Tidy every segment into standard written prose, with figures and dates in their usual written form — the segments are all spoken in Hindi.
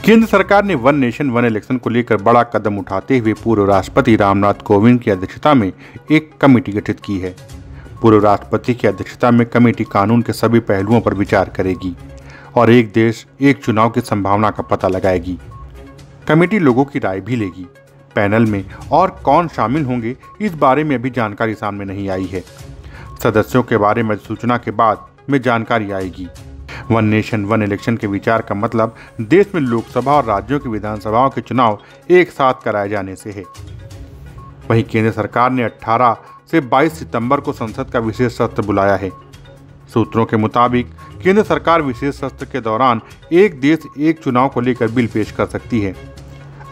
केंद्र सरकार ने वन नेशन वन इलेक्शन को लेकर बड़ा कदम उठाते हुए पूर्व राष्ट्रपति रामनाथ कोविंद की अध्यक्षता में एक कमेटी गठित की है। पूर्व राष्ट्रपति की अध्यक्षता में कमेटी कानून के सभी पहलुओं पर विचार करेगी और एक देश एक चुनाव की संभावना का पता लगाएगी। कमेटी लोगों की राय भी लेगी। पैनल में और कौन शामिल होंगे इस बारे में अभी जानकारी सामने नहीं आई है। सदस्यों के बारे में सूचना के बाद में जानकारी आएगी। वन नेशन वन इलेक्शन के विचार का मतलब देश में लोकसभा और राज्यों की विधानसभाओं के चुनाव एक साथ कराए जाने से है। वहीं केंद्र सरकार ने 18 से 22 सितंबर को संसद का विशेष सत्र बुलाया है। सूत्रों के मुताबिक केंद्र सरकार विशेष सत्र के दौरान एक देश एक चुनाव को लेकर बिल पेश कर सकती है।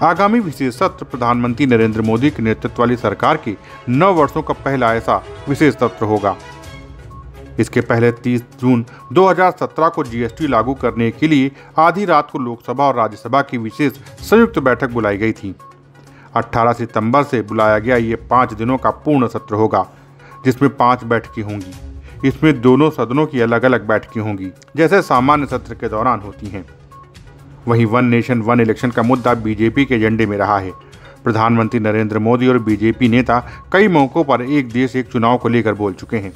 आगामी विशेष सत्र प्रधानमंत्री नरेंद्र मोदी के नेतृत्व वाली सरकार के 9 वर्षों का पहला ऐसा विशेष सत्र होगा। इसके पहले 30 जून 2017 को जीएसटी लागू करने के लिए आधी रात को लोकसभा और राज्यसभा की विशेष संयुक्त बैठक बुलाई गई थी। 18 सितंबर से बुलाया गया ये 5 दिनों का पूर्ण सत्र होगा, जिसमें 5 बैठकें होंगी। इसमें दोनों सदनों की अलग अलग बैठकें होंगी, जैसे सामान्य सत्र के दौरान होती हैं। वहीं वन नेशन वन इलेक्शन का मुद्दा बीजेपी के एजेंडे में रहा है। प्रधानमंत्री नरेंद्र मोदी और बीजेपी नेता कई मौकों पर एक देश एक चुनाव को लेकर बोल चुके हैं।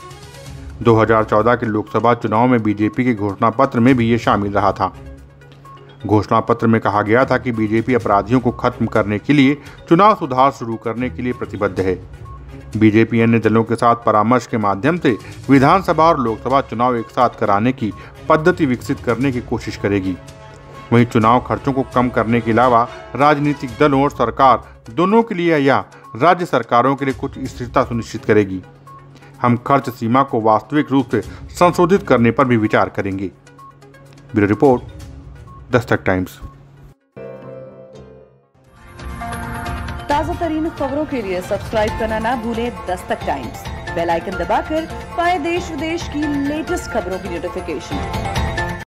2014 के लोकसभा चुनाव में बीजेपी के घोषणा पत्र में भी ये शामिल रहा था। घोषणा पत्र में कहा गया था कि बीजेपी अपराधियों को खत्म करने के लिए चुनाव सुधार शुरू करने के लिए प्रतिबद्ध है। बीजेपी अन्य दलों के साथ परामर्श के माध्यम से विधानसभा और लोकसभा चुनाव एक साथ कराने की पद्धति विकसित करने की कोशिश करेगी। वहीं चुनाव खर्चों को कम करने के अलावा राजनीतिक दलों और सरकार दोनों के लिए या राज्य सरकारों के लिए कुछ स्थिरता सुनिश्चित करेगी। हम खर्च सीमा को वास्तविक रूप से संशोधित करने पर भी विचार करेंगे। Bureau report, Dastak times. ताजा तरीन खबरों के लिए सब्सक्राइब करना ना भूलें दस्तक टाइम्स। बेल आइकन दबाकर पाएं देश विदेश की लेटेस्ट खबरों की नोटिफिकेशन।